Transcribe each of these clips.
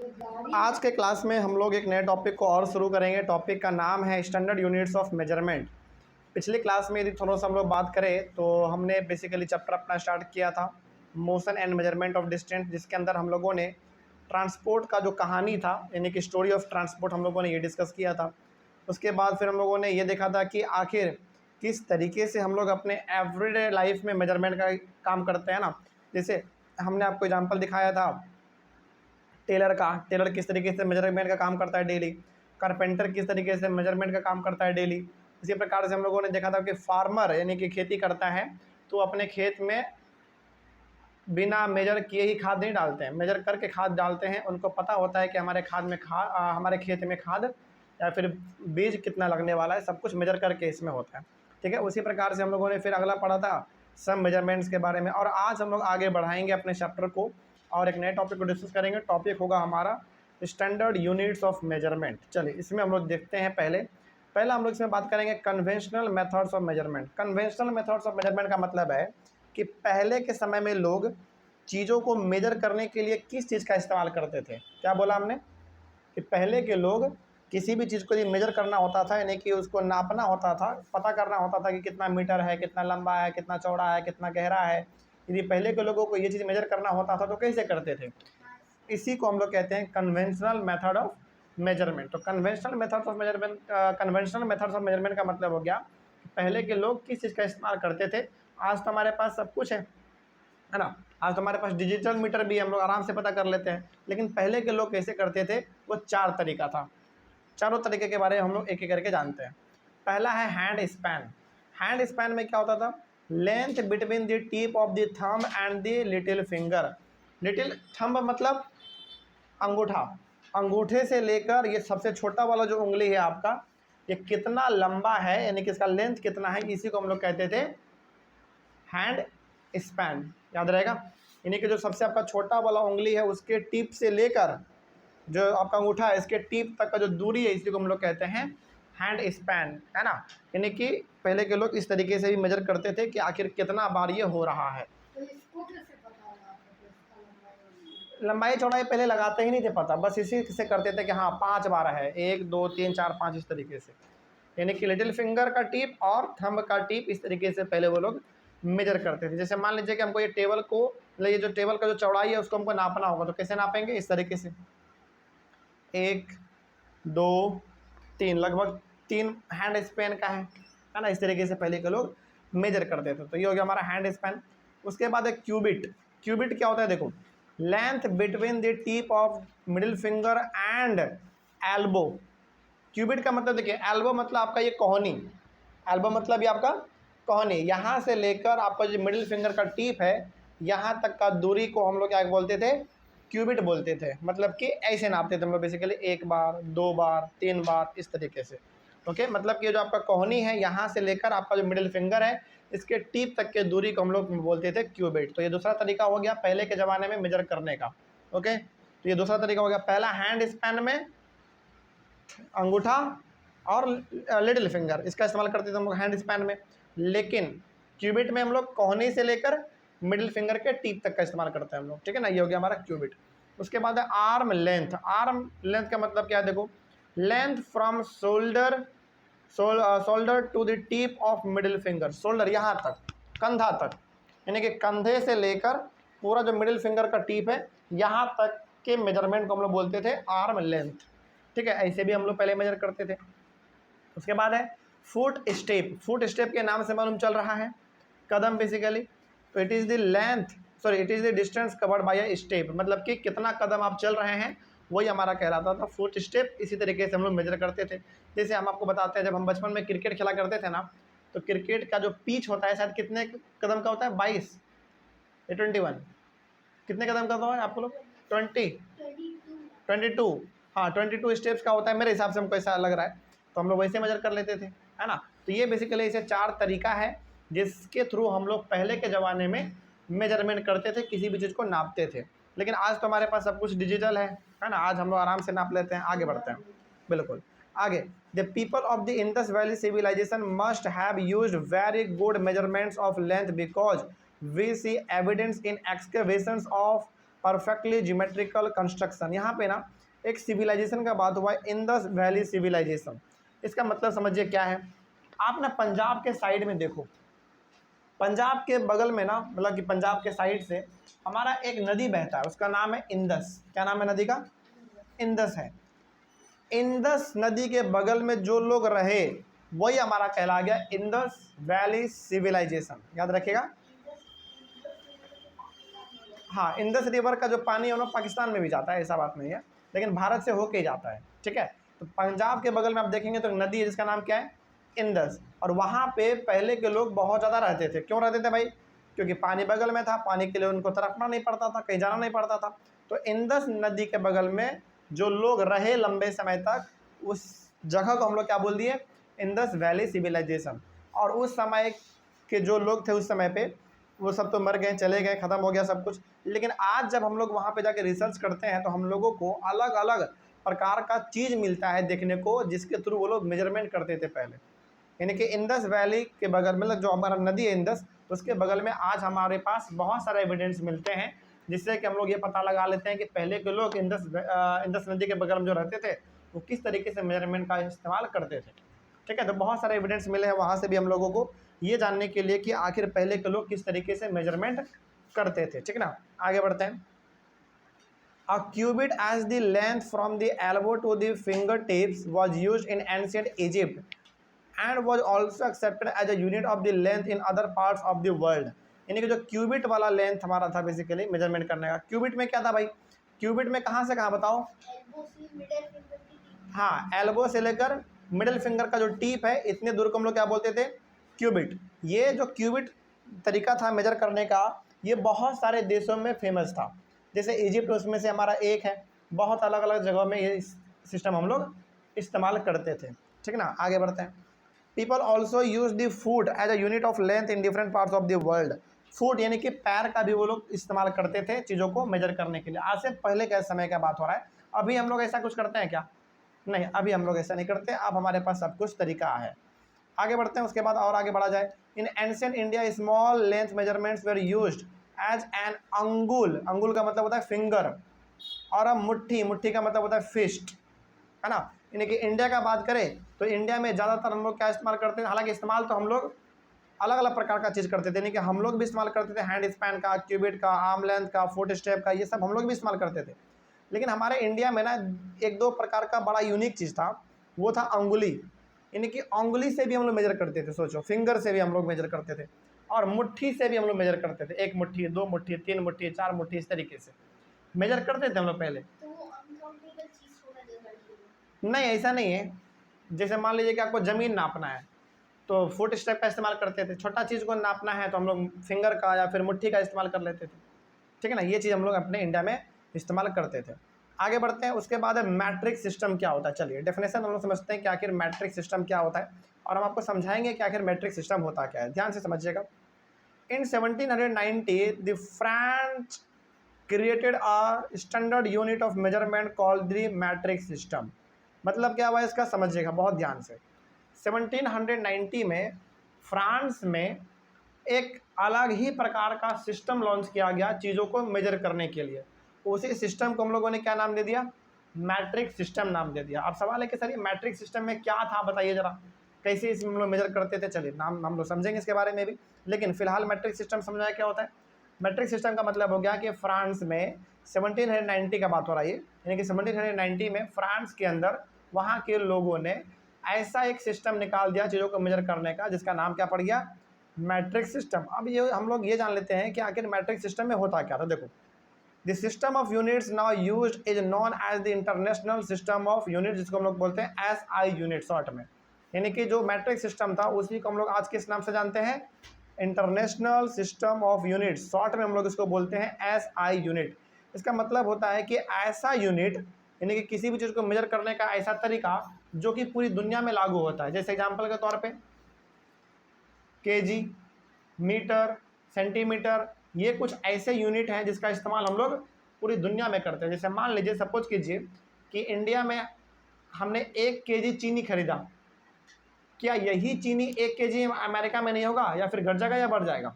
आज के क्लास में हम लोग एक नए टॉपिक को और शुरू करेंगे। टॉपिक का नाम है स्टैंडर्ड यूनिट्स ऑफ मेजरमेंट। पिछली क्लास में यदि थोड़ा सा हम लोग बात करें तो हमने बेसिकली चैप्टर अपना स्टार्ट किया था motion and measurement of distance, जिसके अंदर हम लोगों ने ट्रांसपोर्ट का जो कहानी था यानी कि स्टोरी ऑफ ट्रांसपोर्ट हम लोगों ने ये डिस्कस किया था। उसके बाद फिर हम लोगों ने ये देखा था कि आखिर किस तरीके से हम लोग अपने एवरीडे लाइफ में मेजरमेंट का काम करते हैं ना। जैसे हमने आपको एग्जांपल दिखाया था टेलर किस तरीके से मेजरमेंट का काम करता है डेली, कारपेंटर किस तरीके से मेजरमेंट का काम करता है डेली। इसी प्रकार से हम लोगों ने देखा था कि फार्मर यानी कि खेती करता है तो अपने खेत में बिना मेजर किए ही खाद नहीं डालते हैं, मेजर करके खाद डालते हैं। उनको पता होता है कि हमारे खेत में खाद या फिर बीज कितना लगने वाला है, सब कुछ मेजर करके इसमें होता है। ठीक है, उसी प्रकार से हम लोगों ने फिर अगला पढ़ा था सब मेजरमेंट्स के बारे में। और आज हम लोग आगे बढ़ाएंगे अपने चैप्टर को और एक नए टॉपिक को डिस्कस करेंगे। टॉपिक होगा हमारा स्टैंडर्ड यूनिट्स ऑफ मेजरमेंट। चलिए इसमें हम लोग देखते हैं। पहला हम लोग इसमें बात करेंगे conventional methods of measurement. Conventional methods of measurement का मतलब है कि पहले के समय में लोग चीज़ों को मेजर करने के लिए किस चीज़ का इस्तेमाल करते थे। क्या बोला हमने कि पहले के लोग किसी भी चीज़ को यदि मेजर करना होता था यानी कि उसको नापना होता था, पता करना होता था कि कितना मीटर है, कितना लंबा है, कितना चौड़ा है, कितना गहरा है। यदि पहले के लोगों को ये चीज़ मेजर करना होता था तो कैसे करते थे, इसी को हम लोग कहते हैं कन्वेंशनल मेथड ऑफ मेजरमेंट। तो कन्वेंशनल मेथड्स ऑफ मेजरमेंट का मतलब हो गया पहले के लोग किस चीज़ का इस्तेमाल करते थे। आज तो हमारे पास सब कुछ है ना। आज तो हमारे पास डिजिटल मीटर भी है, हम लोग आराम से पता कर लेते हैं। लेकिन पहले के लोग कैसे करते थे, वो 4 तरीका था। चारों तरीके के बारे में हम लोग एक एक करके जानते हैं। पहला है हैंड स्पैन। हैंड स्पैन में क्या होता था, length between the tip of the thumb and the little finger. Little thumb मतलब अंगूठा, अंगूठे से लेकर ये सबसे छोटा वाला जो उंगली है आपका, ये कितना लंबा है यानी कि इसका लेंथ कितना है, इसी को हम लोग कहते थे हैंड स्पैन। याद रहेगा, यानी कि जो सबसे आपका छोटा वाला उंगली है उसके टिप से लेकर जो आपका अंगूठा है इसके टिप तक का जो दूरी है इसी को हम लोग कहते हैं हैंड स्पैन, है ना। यानी कि पहले के लोग इस तरीके से भी मेजर करते थे कि आखिर कितना बार ये हो रहा है। तो इसको कैसे पता होगा आपको कि इसका लंबाई लंबाई चौड़ाई पहले लगाते ही नहीं थे पता, बस इसी से करते थे कि हाँ 5 बार है, 1 2 3 4 5 इस तरीके से। यानी कि लिटिल फिंगर का टिप और थंब का टिप इस तरीके से पहले वो लोग मेजर करते थे। जैसे मान लीजिए कि हमको ये टेबल को, ये जो टेबल का जो चौड़ाई है उसको हमको नापना होगा, तो कैसे नापेंगे, इस तरीके से 1 2 3, लगभग 3 हैंड स्पैन का है ना। इस तरीके से पहले के लोग मेजर करते थे। तो ये हो गया हमारा हैंड स्पैन। उसके बाद है क्यूबिट। क्यूबिट क्या होता है, देखो length between the tip of middle finger and elbow. Cubit का मतलब देखिए, एल्बो मतलब आपका ये कोहनी, एल्बो मतलब ये आपका कोहनी, यहाँ से लेकर आपका जो मिडिल फिंगर का टिप है यहाँ तक का दूरी को हम लोग क्या बोलते थे, क्यूबिट बोलते थे। मतलब कि ऐसे नापते थे हम लोग बेसिकली, 1 बार 2 बार 3 बार इस तरीके से। ओके, मतलब कि जो आपका कोहनी है यहाँ से लेकर आपका जो मिडिल फिंगर है इसके टिप तक के दूरी को हम लोग बोलते थे क्यूबिट। तो ये दूसरा तरीका हो गया पहले के ज़माने में मेजर करने का। ओके, तो ये दूसरा तरीका हो गया। पहला हैंड स्पैन में अंगूठा और लिटिल फिंगर इसका इस्तेमाल करते थे हम लोग हैंड स्पैन में, लेकिन क्यूबिट में हम लोग कोहनी से लेकर मिडिल फिंगर के टीप तक का इस्तेमाल करते हैं हम लोग। ठीक है ना, ये हो गया हमारा क्यूबिट। उसके बाद है आर्म लेंथ। आर्म लेंथ का मतलब क्या है, देखो length from shoulder to the tip of middle finger. Shoulder यहाँ तक, कंधा तक, यानी कि कंधे से लेकर पूरा जो मिडिल फिंगर का टिप है यहाँ तक के मेजरमेंट को हम लोग बोलते थे आर्म लेंथ। ठीक है, ऐसे भी हम लोग पहले मेजर करते थे। उसके बाद है फुट स्टेप। फुट स्टेप के नाम से मालूम चल रहा है कदम बेसिकली। तो it is the distance covered by a step, मतलब कि कितना कदम आप चल रहे हैं वही हमारा कहलाता था फुट स्टेप। इसी तरीके से हम लोग मेजर करते थे। जैसे हम आपको बताते हैं, जब हम बचपन में क्रिकेट खेला करते थे ना, तो क्रिकेट का जो पिच होता है शायद कितने कदम का होता है, 22 या 21, कितने कदम का होता है आपको लोग, 22, हाँ 22 स्टेप्स का होता है मेरे हिसाब से, हमको ऐसा लग रहा है। तो हम लोग वैसे मेजर कर लेते थे, है ना। तो ये बेसिकली ऐसे 4 तरीका है जिसके थ्रू हम लोग पहले के ज़माने में मेजरमेंट करते थे, किसी भी चीज़ को नापते थे। लेकिन आज तो हमारे पास सब कुछ डिजिटल है ना, आज हम लोग आराम से नाप लेते हैं। आगे बढ़ते हैं, बिल्कुल आगे। The people of the Indus Valley civilization must have used very good measurements of length because we see evidence in excavations of perfectly geometrical construction. यहाँ पे ना एक सिविलाइजेशन का बात हुआ है, इंडस वैली सिविलाइजेशन। इसका मतलब समझिए क्या है। आप ना पंजाब के साइड में देखो, पंजाब के बगल में ना, मतलब कि पंजाब के साइड से हमारा एक नदी बहता है, उसका नाम है इंडस। क्या नाम है नदी का? इंडस है। इंडस नदी के बगल में जो लोग रहे वही हमारा कहला गया इंडस वैली सिविलाइजेशन। याद रखिएगा। हाँ, इंडस रिवर का जो पानी है ना पाकिस्तान में भी जाता है, ऐसा बात नहीं है, लेकिन भारत से होके ही जाता है। ठीक है, तो पंजाब के बगल में आप देखेंगे तो नदी है जिसका नाम क्या है? इंडस। और वहाँ पे पहले के लोग बहुत ज़्यादा रहते थे। क्यों रहते थे भाई? क्योंकि पानी बगल में था, पानी के लिए उनको तड़पना नहीं पड़ता था, कहीं जाना नहीं पड़ता था। तो इंडस नदी के बगल में जो लोग रहे लंबे समय तक, उस जगह को हम लोग क्या बोल दिए? Indus Valley civilization. और उस समय के जो लोग थे उस समय पे, वो सब तो मर गए, चले गए, ख़त्म हो गया सब कुछ। लेकिन आज जब हम लोग वहाँ पे जाके रिसर्च करते हैं तो हम लोगों को अलग अलग प्रकार का चीज़ मिलता है देखने को, जिसके थ्रू वो लोग मेजरमेंट करते थे पहले। यानी कि इंडस वैली के बगल में, जो हमारा नदी है इंडस, उसके बगल में आज हमारे पास बहुत सारे एविडेंस मिलते हैं, जिससे कि हम लोग ये पता लगा लेते हैं कि पहले के लोग इंडस नदी के बगल में जो रहते थे वो किस तरीके से मेजरमेंट का इस्तेमाल करते थे। ठीक है, तो बहुत सारे एविडेंस मिले हैं वहाँ से भी हम लोगों को, ये जानने के लिए कि आखिर पहले के लोग किस तरीके से मेजरमेंट करते थे। ठीक है ना, आगे बढ़ते हैं। A cubit as the length from the elbow to the fingertips was used in ancient Egypt and was also accepted as a unit of the length in other parts of the world। यानी कि जो qubit वाला length हमारा था basically measurement करने का, qubit में क्या था भाई? क्यूबिट में कहाँ से कहाँ बताओ? एल्बो से मिडिल फिंगर की टिप। हाँ, एल्बो से लेकर मिडिल फिंगर का जो टीप है, इतने दूर को हम लोग क्या बोलते थे? क्यूबिट। ये जो क्यूबिट तरीका था मेजर करने का, ये बहुत सारे देशों में फेमस था। जैसे इजिप्ट उसमें से हमारा एक है। बहुत अलग अलग जगहों में ये सिस्टम हम लोग इस्तेमाल करते थे। ठीक है ना, आगे बढ़ते हैं। People also use the foot as a unit of length in different parts of the world. Foot यानी कि पैर का भी वो लोग इस्तेमाल करते थे चीज़ों को मेजर करने के लिए। आज से पहले के समय का बात हो रहा है। अभी हम लोग ऐसा कुछ करते हैं क्या? नहीं, अभी हम लोग ऐसा नहीं करते। अब हमारे पास सब कुछ तरीका है। आगे बढ़ते हैं, उसके बाद और आगे बढ़ा जाए। In ancient India small length measurements were used as an angul. अंगुल का मतलब होता है फिंगर, और अब मुट्ठी, मुट्ठी का मतलब होता है फिस्ट, है ना। यानी कि इंडिया का बात करें तो इंडिया में ज़्यादातर हम लोग क्या इस्तेमाल करते हैं? हालांकि इस्तेमाल तो हम लोग अलग अलग प्रकार का चीज़ करते थे, यानी कि हम लोग भी इस्तेमाल करते थे हैंड स्पैन का, क्यूबिट का, आर्म लेंथ का, फुट स्टेप का, ये सब हम लोग भी इस्तेमाल करते थे। लेकिन हमारे इंडिया में ना एक दो प्रकार का बड़ा यूनिक चीज़ था, वो था अंगुली। यानी कि अंगुली से भी हम लोग मेजर करते थे। सोचो, फिंगर से भी हम लोग मेजर करते थे, और मुट्ठी से भी हम लोग मेजर करते थे। एक मुट्ठी, दो मुट्ठी, तीन मुट्ठी, चार मुट्ठी, इस तरीके से मेजर करते थे हम लोग पहले। तो वो अनकाउंटेबल चीज होना जरूरी है। नहीं, ऐसा नहीं है। जैसे मान लीजिए कि आपको ज़मीन नापना है तो फुट स्टेप का इस्तेमाल करते थे। छोटा चीज़ को नापना है तो हम लोग फिंगर का या फिर मुट्ठी का इस्तेमाल कर लेते थे। ठीक है ना, ये चीज़ हम लोग अपने इंडिया में इस्तेमाल करते थे। आगे बढ़ते हैं, उसके बाद है मैट्रिक सिस्टम क्या होता है। चलिए डेफिनेशन हम लोग समझते हैं कि आखिर मैट्रिक सिस्टम क्या होता है, और हम आपको समझाएंगे कि आखिर मैट्रिक सिस्टम होता क्या है। ध्यान से समझिएगा। इन 1790 the French created a standard unit of measurement called the matric system. मतलब क्या हुआ इसका, समझिएगा बहुत ध्यान से। 1790 में फ्रांस में एक अलग ही प्रकार का सिस्टम लॉन्च किया गया चीज़ों को मेजर करने के लिए। उसी सिस्टम को हम लोगों ने क्या नाम दे दिया? मैट्रिक सिस्टम नाम दे दिया। अब सवाल है कि सर ये मैट्रिक सिस्टम में क्या था, बताइए ज़रा, कैसे इसमें हम लोग मेजर करते थे। चलिए नाम हम लोग समझेंगे इसके बारे में भी, लेकिन फिलहाल मैट्रिक सिस्टम समझाया क्या होता है। मैट्रिक सिस्टम का मतलब हो गया कि फ्रांस में 1790 का बात हो रहा है, यानी कि 1790 में फ्रांस के अंदर वहाँ के लोगों ने ऐसा एक सिस्टम निकाल दिया चीज़ों को मेजर करने का, जिसका नाम क्या पड़ गया? Matric system. अब ये हम लोग ये जान लेते हैं कि आखिर मैट्रिक सिस्टम में होता क्या था। देखो, the system of units now used is known as the international system of unit, जिसको हम लोग बोलते हैं SI यूनिट शॉर्ट में। यानी कि जो मैट्रिक सिस्टम था उसी को हम लोग आज किस नाम से जानते हैं? International system of unit, short में हम लोग इसको बोलते हैं SI यूनिट। इसका मतलब होता है कि ऐसा यूनिट, यानी कि किसी भी चीज़ को मेजर करने का ऐसा तरीका जो कि पूरी दुनिया में लागू होता है। जैसे एग्जाम्पल के तौर पे केजी, मीटर, सेंटीमीटर, ये कुछ ऐसे यूनिट हैं जिसका इस्तेमाल हम लोग पूरी दुनिया में करते हैं। जैसे मान लीजिए, सपोज कीजिए कि इंडिया में हमने 1 केजी चीनी खरीदा, क्या यही चीनी 1 केजी अमेरिका में नहीं होगा? या फिर घट जाएगा या बढ़ जाएगा?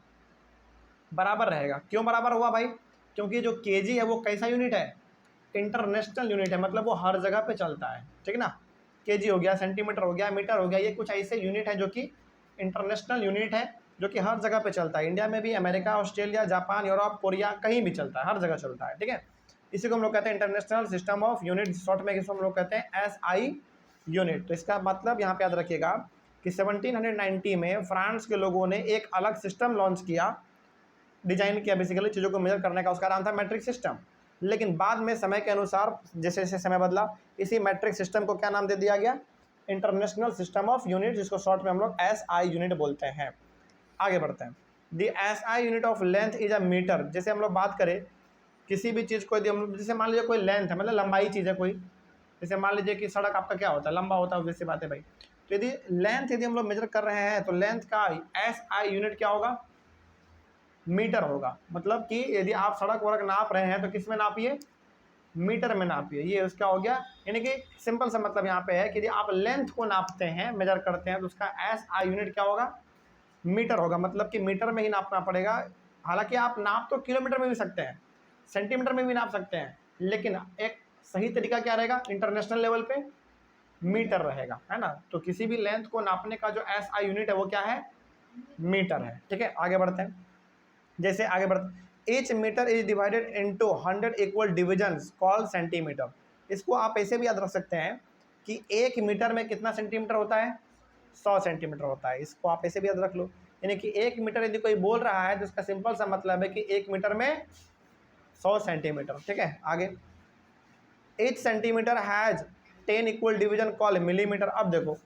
बराबर रहेगा। क्यों बराबर हुआ भाई? क्योंकि जो केजी है वो कैसा यूनिट है, इंटरनेशनल यूनिट है, मतलब वो हर जगह पे चलता है, ठीक है ना। केजी हो गया, सेंटीमीटर हो गया, मीटर हो गया, ये कुछ ऐसे यूनिट है जो कि इंटरनेशनल यूनिट है, जो कि हर जगह पे चलता है। इंडिया में भी, America, Australia, Japan, Europe, Korea, कहीं भी चलता है, हर जगह चलता है, ठीक है। इसी को हम लोग कहते हैं international system of unit, short में इसको हम लोग कहते हैं SI यूनिट। तो इसका मतलब यहाँ पे याद रखिएगा कि 1790 में फ्रांस के लोगों ने एक अलग सिस्टम लॉन्च किया, डिजाइन किया बेसिकली चीज़ों को मेजर करने का, उसका नाम था मैट्रिक सिस्टम। लेकिन बाद में समय के अनुसार जैसे जैसे समय बदला, इसी मैट्रिक सिस्टम को क्या नाम दे दिया गया, इंटरनेशनल सिस्टम ऑफ यूनिट, जिसको शॉर्ट में हम लोग SI यूनिट बोलते हैं। आगे बढ़ते हैं। The SI unit of length is a metre. जैसे हम लोग बात करें किसी भी चीज़ को, यदि हम जैसे मान लीजिए कोई लेंथ है, मतलब लंबाई चीज़ है कोई, जैसे मान लीजिए कि सड़क आपका क्या होता है, लंबा होता है, वैसी बात है भाई। तो यदि लेंथ यदि हम लोग मेजर कर रहे हैं तो लेंथ का SI यूनिट क्या होगा, मीटर होगा। मतलब कि यदि आप सड़क वड़क नाप रहे हैं तो किस में नापिए, मीटर में नापिए। ये उसका हो गया, यानी कि सिंपल सा मतलब यहाँ पे है कि यदि आप लेंथ को नापते हैं, मेजर करते हैं, तो उसका SI यूनिट क्या होगा, मीटर होगा। मतलब कि मीटर में ही नापना पड़ेगा। हालांकि आप नाप तो किलोमीटर में भी सकते हैं, सेंटीमीटर में भी नाप सकते हैं, लेकिन एक सही तरीका क्या रहेगा, इंटरनेशनल लेवल पे मीटर रहेगा, है ना। तो किसी भी लेंथ को नापने का जो SI यूनिट है वो क्या है, मीटर है, ठीक है। आगे बढ़ते हैं। जैसे आगे बढ़ते, each metre is divided into 100 equal divisions called centimetre. इसको आप ऐसे भी याद रख सकते हैं कि 1 मीटर में कितना सेंटीमीटर होता है, 100 सेंटीमीटर होता है। इसको आप ऐसे भी याद रख लो, यानी कि 1 मीटर यदि कोई बोल रहा है तो इसका सिंपल सा मतलब है कि 1 मीटर में 100 सेंटीमीटर, ठीक है। आगे, H centimetre has 10 equal division call millimetre. अब देखो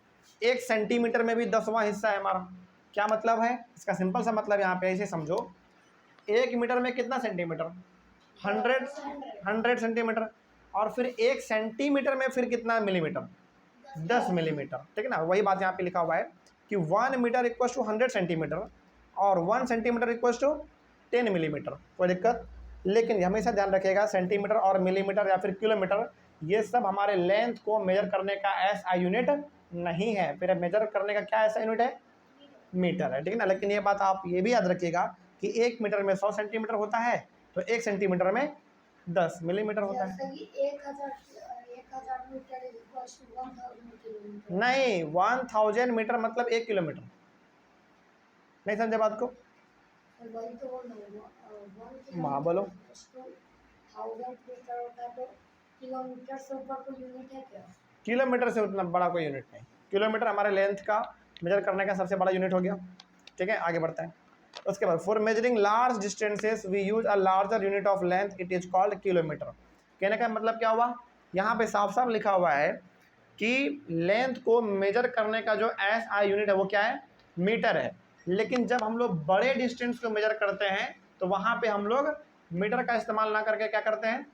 1 सेंटीमीटर में भी 10वां हिस्सा है हमारा। क्या मतलब है इसका, सिंपल सा मतलब यहाँ पे ऐसे समझो, 1 मीटर में कितना सेंटीमीटर, 100 सेंटीमीटर, और फिर 1 सेंटीमीटर में फिर कितना मिलीमीटर, 10 मिलीमीटर, ठीक है ना। वही बात यहाँ पे लिखा हुआ है कि 1 मीटर इक्वल टू 100 सेंटीमीटर और 1 सेंटीमीटर इक्वल टू 10 मिलीमीटर, कोई दिक्कत। लेकिन हमेशा ध्यान रखिएगा सेंटीमीटर और मिलीमीटर या फिर किलोमीटर, ये सब हमारे लेंथ को मेजर करने का SI यूनिट नहीं है। फिर मेजर करने का क्या SI यूनिट है, मीटर है, ठीक है ना। लेकिन ये बात आप ये भी याद रखिएगा कि 1 मीटर में 100 सेंटीमीटर होता है, तो 1 सेंटीमीटर में 10 मिलीमीटर होता है। जैसे कि 1000 मीटर इक्वल्स टू 1000 किलोमीटर। नहीं, 1000 मीटर मतलब 1 किलोमीटर। नहीं समझे बात को, वही तो बोल रहा हूँ, हाँ बोलो। 1000 मीटर होता है, तो किलोमीटर से ऊपर कोई यूनिट है क्या? किलोमीटर से उतना बड़ा कोई यूनिट नहीं। किलोमीटर हमारे लेंथ का मेजर करने का सबसे बड़ा यूनिट हो गया, ठीक है। आगे बढ़ते हैं। उसके बाद, for measuring large distances we use a larger unit of length, it is called kilometre. कहने का मतलब क्या हुआ, यहाँ पे साफ साफ लिखा हुआ है कि लेंथ को मेजर करने का जो SI यूनिट है वो क्या है, मीटर है। लेकिन जब हम लोग बड़े डिस्टेंस को मेजर करते हैं तो वहाँ पे हम लोग मीटर का इस्तेमाल ना करके क्या करते हैं,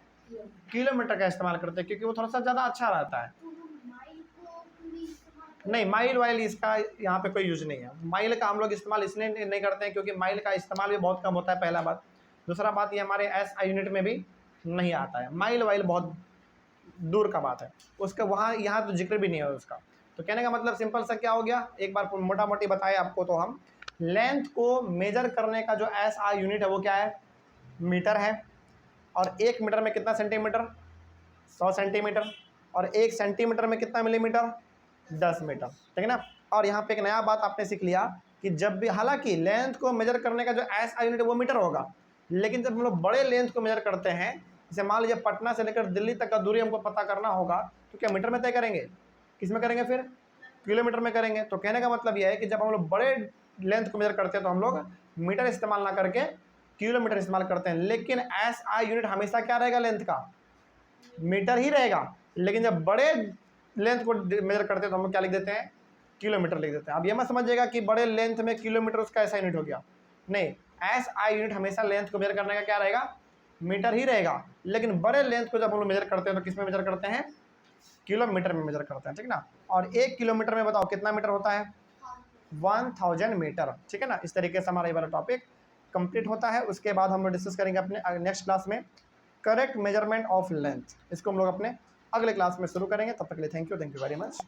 किलोमीटर का इस्तेमाल करते हैं, क्योंकि वो थोड़ा सा ज़्यादा अच्छा रहता है। तो माइल को भी इस्तेमाल नहीं, माइल वाइल इसका यहाँ पे कोई यूज नहीं है। माइल का हम लोग इस्तेमाल इसलिए नहीं करते हैं क्योंकि माइल का इस्तेमाल भी बहुत कम होता है, पहला बात। दूसरा बात, ये हमारे SI यूनिट में भी नहीं आता है। माइल वाइल बहुत दूर का बात है, उसका वहाँ यहाँ तो जिक्र भी नहीं है उसका। तो कहने का मतलब सिंपल सा क्या हो गया, एक बार मोटा मोटी बताए आपको, तो हम लेंथ को मेजर करने का जो SI यूनिट है वो क्या है, मीटर है। और 1 मीटर में कितना सेंटीमीटर, 100 सेंटीमीटर, और 1 सेंटीमीटर में कितना मिलीमीटर, 10 मीटर, ठीक है ना। और यहाँ पे एक नया बात आपने सीख लिया कि जब भी, हालांकि लेंथ को मेजर करने का जो SI यूनिट है वो मीटर होगा, लेकिन जब हम लोग बड़े लेंथ को मेजर करते हैं, जैसे मान लीजिए पटना से लेकर दिल्ली तक का दूरी हमको पता करना होगा, तो क्या मीटर में तय करेंगे, किस में करेंगे, फिर किलोमीटर में करेंगे। तो कहने का मतलब यह है कि जब हम लोग बड़े लेंथ को मेजर करते हैं तो हम लोग मीटर इस्तेमाल ना करके किलोमीटर इस्तेमाल करते हैं। लेकिन SI यूनिट हमेशा क्या रहेगा, लेंथ का मीटर ही रहेगा। लेकिन जब बड़े लेंथ को मेजर करते हैं तो हम लोग क्या लिख देते हैं, किलोमीटर लिख देते हैं। अब ये मत समझिएगा कि बड़े लेंथ में किलोमीटर उसका SI यूनिट हो गया, नहीं। SI यूनिट हमेशा लेंथ को मेजर करने का क्या रहेगा, मीटर ही रहेगा। लेकिन बड़े लेंथ को जब हम लोग मेजर करते हैं तो किस में मेजर करते हैं, किलोमीटर में मेजर करते हैं, ठीक ना। और 1 किलोमीटर में बताओ कितना मीटर होता है, 1000 मीटर, ठीक है ना। इस तरीके से हमारा ये वाला टॉपिक कंप्लीट होता है। उसके बाद हम लोग डिस्कस करेंगे अपने नेक्स्ट क्लास में करेक्ट मेजरमेंट ऑफ लेंथ। इसको हम लोग अपने अगले क्लास में शुरू करेंगे। तब तक के लिए थैंक यू वेरी मच।